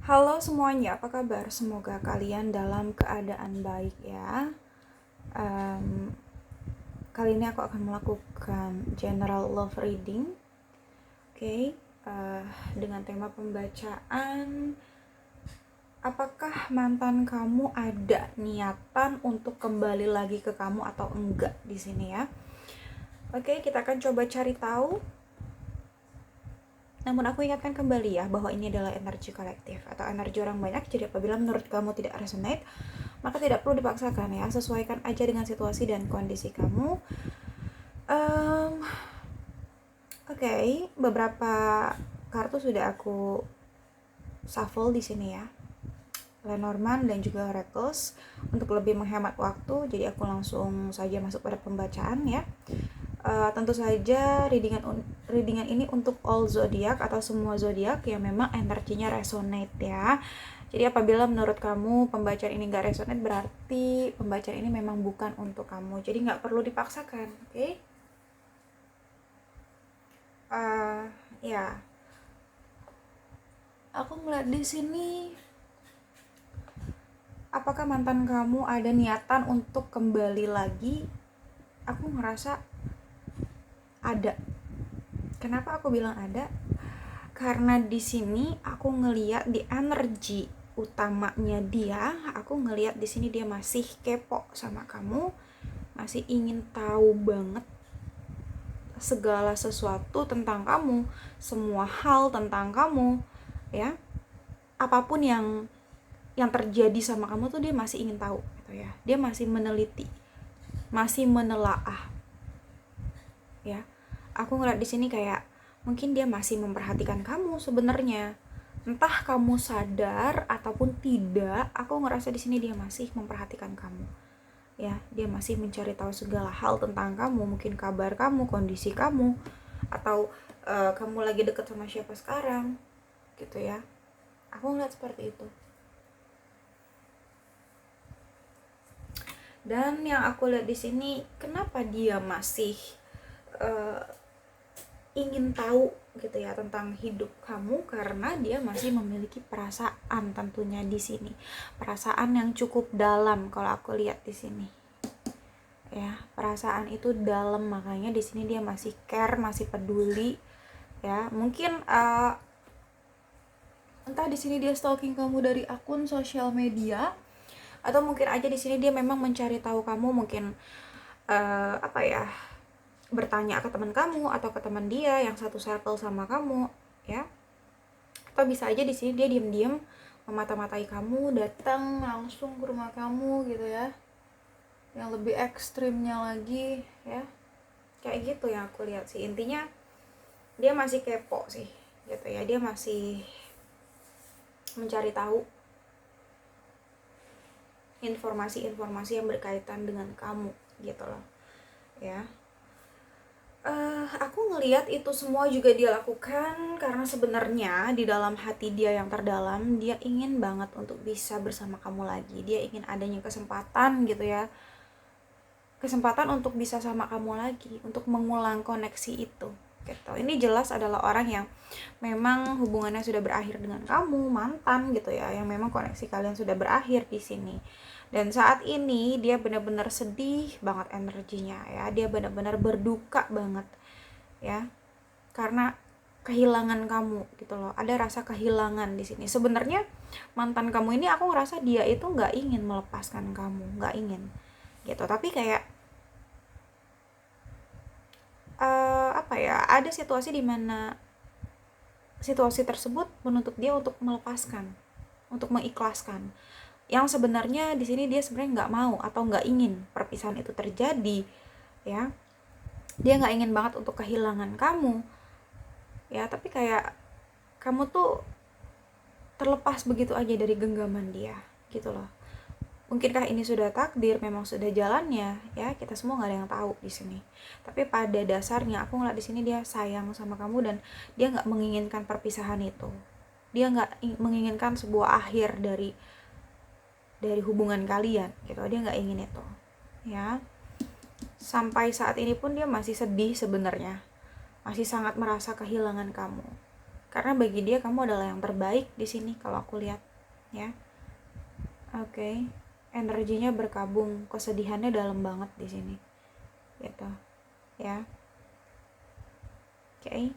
Halo semuanya, apa kabar? Semoga kalian dalam keadaan baik ya. Em, Kali ini aku akan melakukan general love reading, oke? Dengan tema pembacaan. Apakah mantan kamu ada niatan untuk kembali lagi ke kamu atau enggak di sini ya? Oke, kita akan coba cari tahu. Namun aku ingatkan kembali ya bahwa ini adalah energi kolektif atau energi orang banyak. Jadi apabila menurut kamu tidak resonate, maka tidak perlu dipaksakan ya. Sesuaikan aja dengan situasi dan kondisi kamu. Oke, beberapa kartu sudah aku shuffle di sini ya. Lenormand dan juga Oracles untuk lebih menghemat waktu. Jadi aku langsung saja masuk pada pembacaan ya. Tentu saja readingan ini untuk all zodiak atau semua zodiak yang memang energinya resonate ya. Jadi apabila menurut kamu pembacaan ini gak resonate, berarti pembacaan ini memang bukan untuk kamu. Jadi gak perlu dipaksakan, oke? Ya, aku melihat di sini, apakah mantan kamu ada niatan untuk kembali lagi? Aku ngerasa ada. Kenapa aku bilang ada? Karena di sini aku ngeliat di energi utamanya dia, aku ngeliat di sini dia masih kepo sama kamu, masih ingin tahu banget segala sesuatu tentang kamu, semua hal tentang kamu, ya. Apapun yang terjadi sama kamu tuh dia masih ingin tahu gitu ya. Dia masih meneliti, masih menelaah. Ya. Aku ngeliat di sini kayak mungkin dia masih memperhatikan kamu sebenarnya. Entah kamu sadar ataupun tidak, aku ngerasa di sini dia masih memperhatikan kamu. Ya, dia masih mencari tahu segala hal tentang kamu, mungkin kabar kamu, kondisi kamu, atau kamu lagi deket sama siapa sekarang, gitu ya. Aku ngeliat seperti itu. Dan yang aku lihat di sini, kenapa dia masih uh, ingin tahu gitu ya tentang hidup kamu, karena dia masih memiliki perasaan tentunya di sini. Perasaan yang cukup dalam kalau aku lihat di sini. Ya, perasaan itu dalam, makanya di sini dia masih care, masih peduli. Ya, mungkin entah di sini dia stalking kamu dari akun sosial media, atau mungkin aja di sini dia memang mencari tahu kamu, mungkin apa ya, bertanya ke teman kamu atau ke teman dia yang satu circle sama kamu ya. Atau bisa aja di sini dia diam-diam memata-matai kamu, datang langsung ke rumah kamu gitu ya. Yang lebih ekstrimnya lagi ya, kayak gitu yang aku lihat sih. Intinya dia masih kepo sih gitu ya, dia masih mencari tahu informasi-informasi yang berkaitan dengan kamu gitu loh ya. Aku ngelihat itu semua juga dia lakukan karena sebenarnya di dalam hati dia yang terdalam, dia ingin banget untuk bisa bersama kamu lagi. Dia ingin adanya kesempatan gitu ya, kesempatan untuk bisa sama kamu lagi, untuk mengulang koneksi itu gitu. Ini jelas adalah orang yang memang hubungannya sudah berakhir dengan kamu, mantan gitu ya, yang memang koneksi kalian sudah berakhir di sini. Dan saat ini dia benar-benar sedih banget energinya ya, dia benar-benar berduka banget ya, karena kehilangan kamu gitu loh. Ada rasa kehilangan di sini. Sebenarnya mantan kamu ini aku ngerasa dia itu nggak ingin melepaskan kamu, nggak ingin gitu. Tapi kayak apa ya, ada situasi di mana situasi tersebut menuntut dia untuk melepaskan, untuk mengikhlaskan. Yang sebenarnya di sini dia sebenarnya nggak mau atau nggak ingin perpisahan itu terjadi, ya. Dia nggak ingin banget untuk kehilangan kamu, ya. Tapi kayak kamu tuh terlepas begitu aja dari genggaman dia, gitu loh. Mungkinkah ini sudah takdir, memang sudah jalannya, ya kita semua nggak ada yang tahu di sini. Tapi pada dasarnya aku ngeliat di sini dia sayang sama kamu dan dia nggak menginginkan perpisahan itu. Dia nggak menginginkan sebuah akhir dari hubungan kalian, gitu. Dia nggak ingin itu, ya. Sampai saat ini pun dia masih sedih sebenarnya, masih sangat merasa kehilangan kamu, karena bagi dia kamu adalah yang terbaik di sini kalau aku lihat, ya. Oke. Energinya berkabung, kesedihannya dalam banget di sini, gitu, ya. Oke.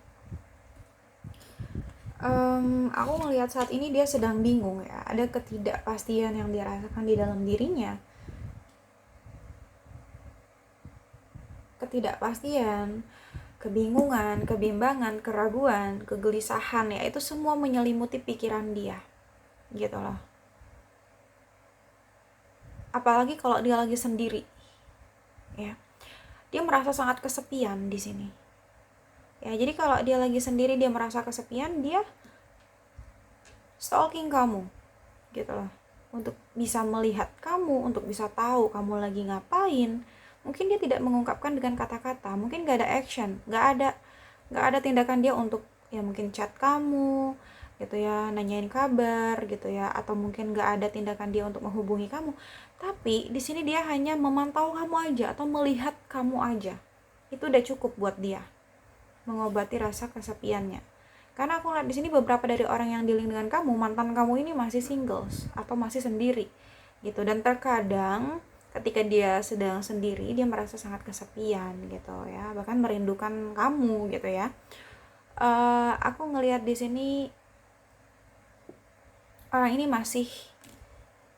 Aku melihat saat ini dia sedang bingung, ya. Ada ketidakpastian yang dia rasakan di dalam dirinya. Ketidakpastian, kebingungan, kebimbangan, keraguan, kegelisahan, ya, itu semua menyelimuti pikiran dia, gitu loh. Apalagi kalau dia lagi sendiri, ya. Dia merasa sangat kesepian di sini. Ya, jadi kalau dia lagi sendiri, dia merasa kesepian, dia stalking kamu, gitu loh. Untuk bisa melihat kamu, untuk bisa tahu kamu lagi ngapain. Mungkin dia tidak mengungkapkan dengan kata-kata, mungkin gak ada action, gak ada tindakan dia untuk ya mungkin chat kamu gitu ya, nanyain kabar gitu ya, atau mungkin gak ada tindakan dia untuk menghubungi kamu. Tapi di sini dia hanya memantau kamu aja atau melihat kamu aja. Itu udah cukup buat dia mengobati rasa kesepiannya. Karena aku lihat di sini beberapa dari orang yang dealing dengan kamu, mantan kamu ini masih singles atau masih sendiri gitu, dan terkadang ketika dia sedang sendiri dia merasa sangat kesepian gitu ya, bahkan merindukan kamu gitu ya. Aku ngelihat di sini orang ini masih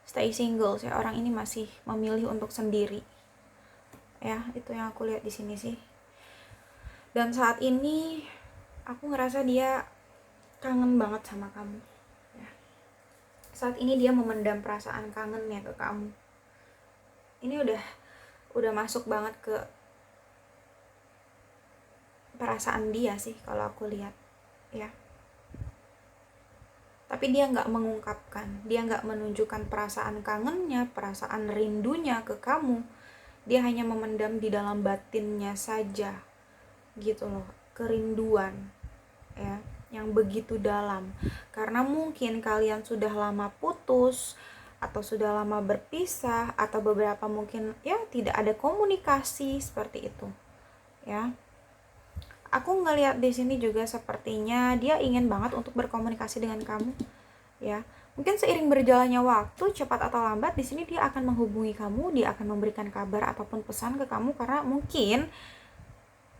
stay single ya, orang ini masih memilih untuk sendiri ya, itu yang aku lihat di sini sih. Dan saat ini aku ngerasa dia kangen banget sama kamu ya. Saat ini dia memendam perasaan kangennya ke kamu. Ini udah masuk banget ke perasaan dia sih kalau aku lihat ya. Tapi dia nggak mengungkapkan, dia nggak menunjukkan perasaan kangennya, perasaan rindunya ke kamu. Dia hanya memendam di dalam batinnya saja gitu loh, kerinduan ya yang begitu dalam. Karena mungkin kalian sudah lama putus atau sudah lama berpisah, atau beberapa mungkin ya tidak ada komunikasi seperti itu ya. Aku ngelihat di sini juga sepertinya dia ingin banget untuk berkomunikasi dengan kamu ya. Mungkin seiring berjalannya waktu, cepat atau lambat di sini dia akan menghubungi kamu, dia akan memberikan kabar ataupun pesan ke kamu, karena mungkin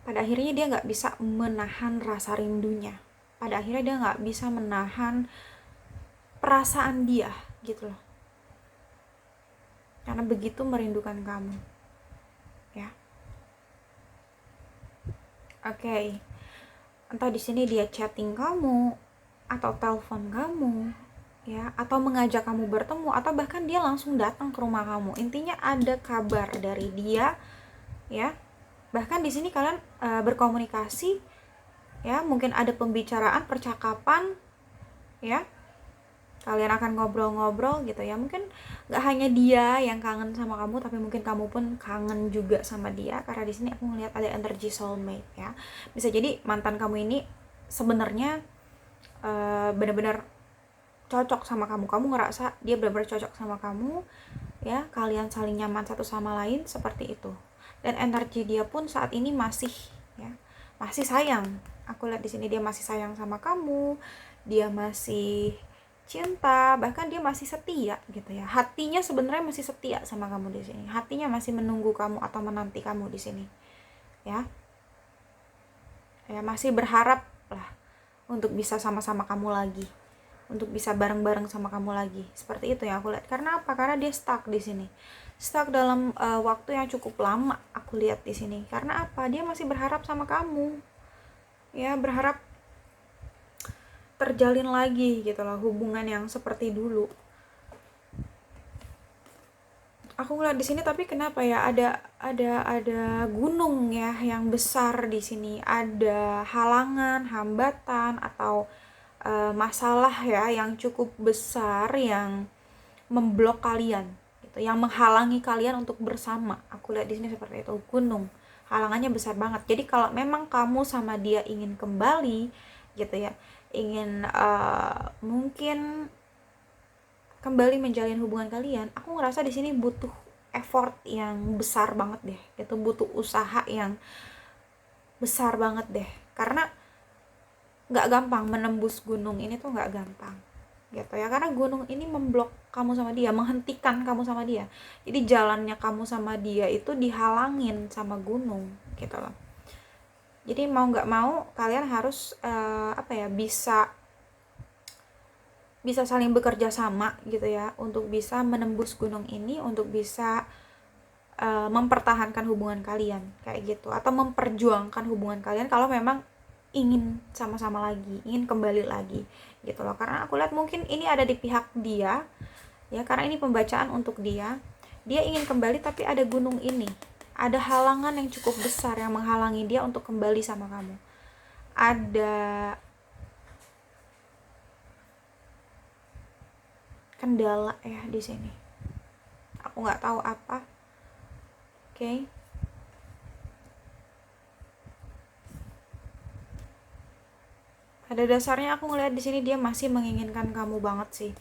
pada akhirnya dia nggak bisa menahan rasa rindunya. Pada akhirnya dia nggak bisa menahan perasaan dia gitu loh, karena begitu merindukan kamu ya. Oke. Entah di sini dia chatting kamu atau telepon kamu ya, atau mengajak kamu bertemu, atau bahkan dia langsung datang ke rumah kamu. Intinya ada kabar dari dia ya. Bahkan di sini kalian berkomunikasi ya, mungkin ada pembicaraan, percakapan ya. Kalian akan ngobrol-ngobrol gitu ya. Mungkin gak hanya dia yang kangen sama kamu, tapi mungkin kamu pun kangen juga sama dia. Karena di sini aku ngelihat ada energi soulmate ya. Bisa jadi mantan kamu ini sebenarnya benar-benar cocok sama kamu. Kamu ngerasa dia benar-benar cocok sama kamu ya. Kalian saling nyaman satu sama lain seperti itu. Dan energi dia pun saat ini masih ya, masih sayang. Aku lihat di sini dia masih sayang sama kamu. Dia masih cinta, bahkan dia masih setia gitu ya. Hatinya sebenarnya masih setia sama kamu di sini. Hatinya masih menunggu kamu atau menanti kamu di sini. Ya. Ya, masih berharap lah untuk bisa sama-sama kamu lagi. Untuk bisa bareng-bareng sama kamu lagi. Seperti itu yang aku lihat. Karena apa? Karena dia stuck di sini. Stuck dalam waktu yang cukup lama aku lihat di sini. Karena apa? Dia masih berharap sama kamu. Ya, berharap terjalin lagi gitu loh, hubungan yang seperti dulu. Aku ngeliat di sini, tapi kenapa ya ada gunung ya yang besar di sini, ada halangan, hambatan atau masalah ya yang cukup besar yang memblok kalian gitu, yang menghalangi kalian untuk bersama. Aku lihat di sini seperti itu, gunung. Halangannya besar banget. Jadi kalau memang kamu sama dia ingin kembali gitu ya, ingin mungkin kembali menjalin hubungan kalian, aku ngerasa di sini butuh effort yang besar banget deh. Itu butuh usaha yang besar banget deh. Karena nggak gampang menembus gunung ini tuh, nggak gampang gitu ya, karena gunung ini memblok kamu sama dia, menghentikan kamu sama dia. Jadi jalannya kamu sama dia itu dihalangin sama gunung gitu loh. Jadi mau nggak mau kalian harus bisa saling bekerja sama gitu ya, untuk bisa menembus gunung ini, untuk bisa mempertahankan hubungan kalian kayak gitu, atau memperjuangkan hubungan kalian kalau memang ingin sama-sama lagi, ingin kembali lagi gitu loh. Karena aku lihat mungkin ini ada di pihak dia ya, karena ini pembacaan untuk dia ingin kembali, tapi ada gunung ini, ada halangan yang cukup besar yang menghalangi dia untuk kembali sama kamu. Ada kendala ya di sini, aku nggak tahu apa. Oke. Pada dasarnya aku ngelihat di sini dia masih menginginkan kamu banget sih.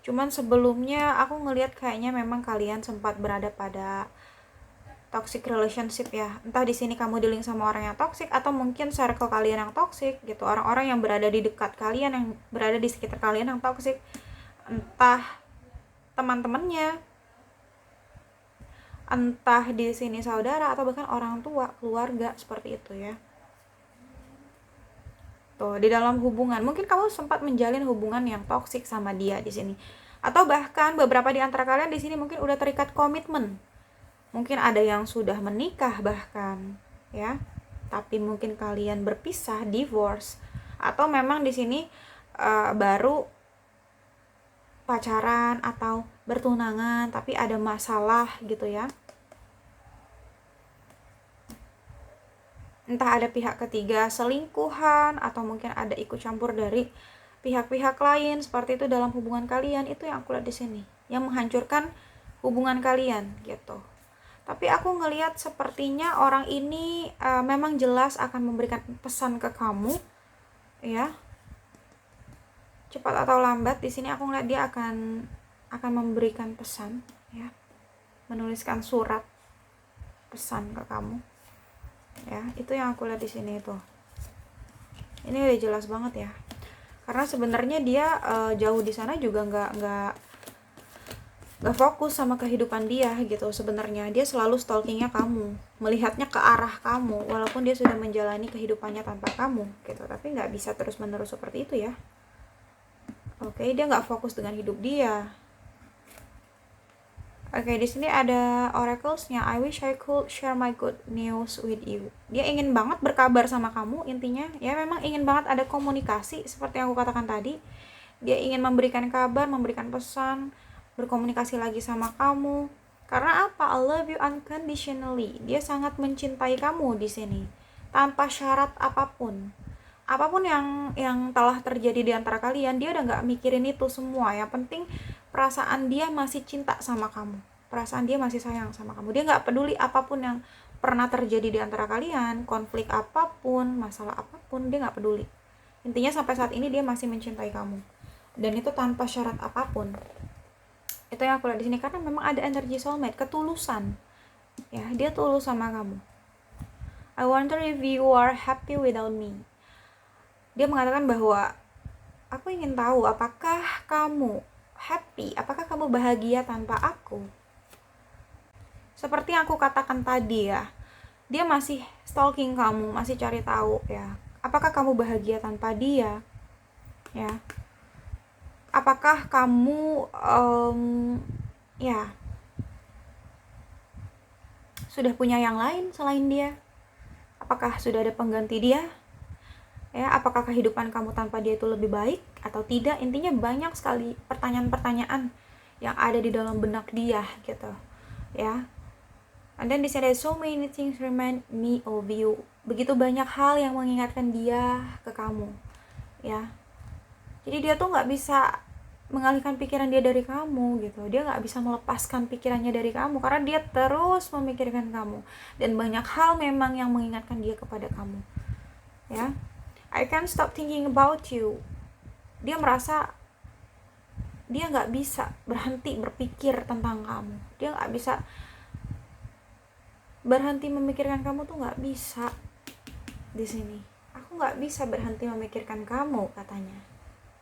Cuman sebelumnya aku ngelihat kayaknya memang kalian sempat berada pada toxic relationship ya. Entah di sini kamu dealing sama orang yang toxic, atau mungkin circle kalian yang toxic gitu. Orang-orang yang berada di dekat kalian, yang berada di sekitar kalian yang toxic. Entah teman-temannya, entah di sini saudara, atau bahkan orang tua, keluarga, seperti itu ya. Tuh, di dalam hubungan mungkin kamu sempat menjalin hubungan yang toksik sama dia di sini. Atau bahkan beberapa di antara kalian di sini mungkin udah terikat komitmen. Mungkin ada yang sudah menikah bahkan, ya. Tapi mungkin kalian berpisah, divorce, atau memang di sini baru pacaran atau bertunangan tapi ada masalah gitu ya. Entah ada pihak ketiga, selingkuhan, atau mungkin ada ikut campur dari pihak-pihak lain seperti itu dalam hubungan kalian. Itu yang aku lihat di sini, yang menghancurkan hubungan kalian gitu. Tapi aku ngelihat sepertinya orang ini memang jelas akan memberikan pesan ke kamu ya. Cepat atau lambat di sini aku ngelihat dia akan memberikan pesan ya. Menuliskan surat pesan ke kamu. Ya, itu yang aku lihat di sini itu. Ini udah jelas banget ya. Karena sebenarnya dia jauh di sana juga nggak fokus sama kehidupan dia gitu. Sebenarnya dia selalu stalkingnya kamu, melihatnya ke arah kamu, walaupun dia sudah menjalani kehidupannya tanpa kamu gitu. Tapi nggak bisa terus menerus seperti itu ya. Oke, dia nggak fokus dengan hidup dia. Oke, di sini ada oracles-nya. I wish I could share my good news with you. Dia ingin banget berkabar sama kamu, intinya. Ya, memang ingin banget ada komunikasi, seperti yang aku katakan tadi. Dia ingin memberikan kabar, memberikan pesan, berkomunikasi lagi sama kamu. Karena apa? I love you unconditionally. Dia sangat mencintai kamu di sini, tanpa syarat apapun. Apapun yang telah terjadi di antara kalian, dia udah nggak mikirin itu semua. Yang penting perasaan dia masih cinta sama kamu, perasaan dia masih sayang sama kamu. Dia nggak peduli apapun yang pernah terjadi di antara kalian, konflik apapun, masalah apapun, dia nggak peduli. Intinya sampai saat ini dia masih mencintai kamu, dan itu tanpa syarat apapun. Itu yang aku lihat di sini, karena memang ada energi soulmate, ketulusan ya. Dia tulus sama kamu. I wonder if you are happy without me. Dia mengatakan bahwa aku ingin tahu apakah kamu happy, apakah kamu bahagia tanpa aku. Seperti yang aku katakan tadi ya, dia masih stalking kamu, masih cari tahu ya, apakah kamu bahagia tanpa dia ya. Apakah kamu sudah punya yang lain selain dia? Apakah sudah ada pengganti dia? Ya, apakah kehidupan kamu tanpa dia itu lebih baik atau tidak? Intinya banyak sekali pertanyaan-pertanyaan yang ada di dalam benak dia gitu ya. And then di sini so many things remind me of you. Begitu banyak hal yang mengingatkan dia ke kamu ya. Jadi dia tuh nggak bisa mengalihkan pikiran dia dari kamu gitu. Dia nggak bisa melepaskan pikirannya dari kamu, karena dia terus memikirkan kamu, dan banyak hal memang yang mengingatkan dia kepada kamu ya. I can't stop thinking about you. Dia merasa dia nggak bisa berhenti berpikir tentang kamu. Dia nggak bisa berhenti memikirkan kamu tuh, nggak bisa di sini. Aku nggak bisa berhenti memikirkan kamu, katanya,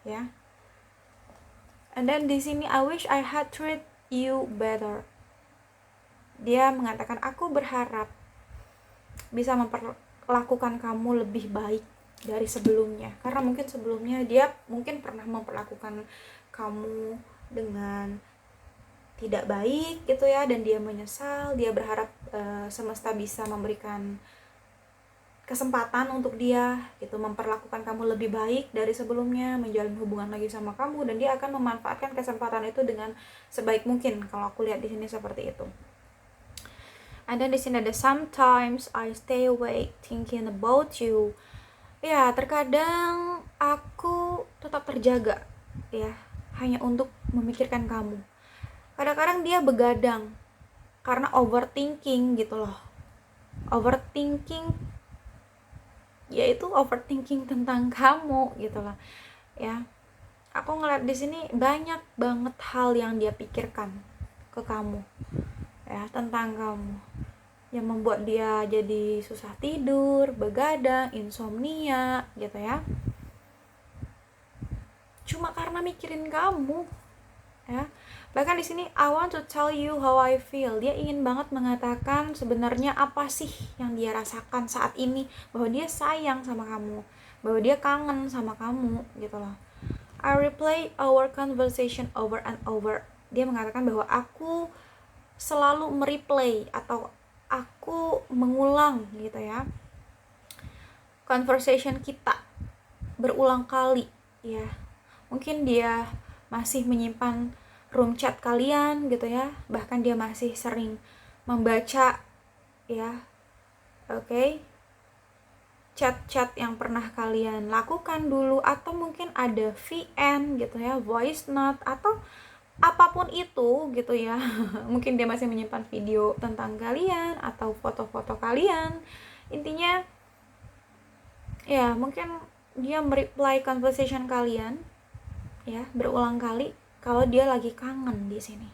ya. And then di sini, I wish I had treated you better. Dia mengatakan, aku berharap bisa memperlakukan kamu lebih baik dari sebelumnya, karena mungkin sebelumnya dia mungkin pernah memperlakukan kamu dengan tidak baik gitu ya, dan dia menyesal. Dia berharap semesta bisa memberikan kesempatan untuk dia gitu, memperlakukan kamu lebih baik dari sebelumnya, menjalin hubungan lagi sama kamu, dan dia akan memanfaatkan kesempatan itu dengan sebaik mungkin. Kalau aku lihat di sini seperti itu. And then di sini ada sometimes I stay awake thinking about you. Ya, terkadang aku tetap terjaga ya, hanya untuk memikirkan kamu. Kadang-kadang dia begadang karena overthinking gitu loh. Overthinking, yaitu overthinking tentang kamu gitu loh. Ya. Aku ngeliat di sini banyak banget hal yang dia pikirkan ke kamu. Ya, tentang kamu. Yang membuat dia jadi susah tidur, begadang, insomnia gitu ya. Cuma karena mikirin kamu, ya. Bahkan di sini I want to tell you how I feel. Dia ingin banget mengatakan sebenarnya apa sih yang dia rasakan saat ini, bahwa dia sayang sama kamu, bahwa dia kangen sama kamu gitu loh. I replay our conversation over and over. Dia mengatakan bahwa aku selalu mereplay atau aku mengulang gitu ya, conversation kita berulang kali ya. Mungkin dia masih menyimpan room chat kalian gitu ya, bahkan dia masih sering membaca ya, chat-chat yang pernah kalian lakukan dulu, atau mungkin ada VN gitu ya, voice note atau apapun itu gitu ya. Mungkin dia masih menyimpan video tentang kalian atau foto-foto kalian. Intinya ya, mungkin dia mereply conversation kalian ya berulang kali kalau dia lagi kangen di sini.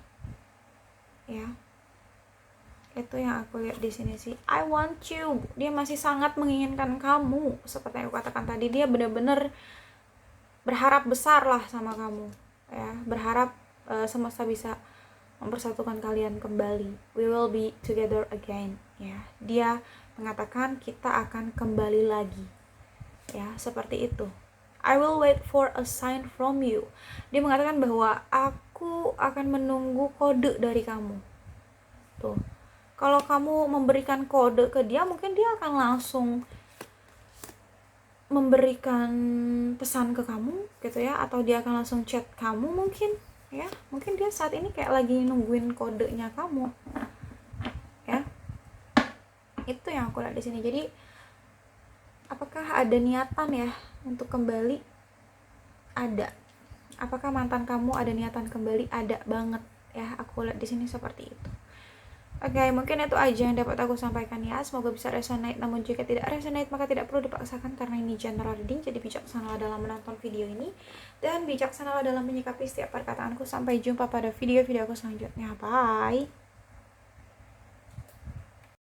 Ya. Itu yang aku lihat di sini sih. I want you. Dia masih sangat menginginkan kamu. Seperti yang aku katakan tadi, dia benar-benar berharap besar lah sama kamu. Ya, berharap semesta bisa mempersatukan kalian kembali. We will be together again. Ya, dia mengatakan kita akan kembali lagi. Ya, seperti itu. I will wait for a sign from you. Dia mengatakan bahwa aku akan menunggu kode dari kamu. Tuh. Kalau kamu memberikan kode ke dia, mungkin dia akan langsung memberikan pesan ke kamu gitu ya, atau dia akan langsung chat kamu mungkin ya. Mungkin dia saat ini kayak lagi nungguin kodenya kamu. Ya. Itu yang aku lihat di sini. Jadi apakah ada niatan ya untuk kembali? Ada. Apakah mantan kamu ada niatan kembali? Ada banget ya. Aku lihat di sini seperti itu. Oke, mungkin itu aja yang dapat aku sampaikan ya. Semoga bisa resonate. Namun jika tidak resonate, maka tidak perlu dipaksakan karena ini general reading. Jadi bijaksanalah dalam menonton video ini dan bijaksanalah dalam menyikapi setiap perkataanku. Sampai jumpa pada video-video aku selanjutnya. Bye.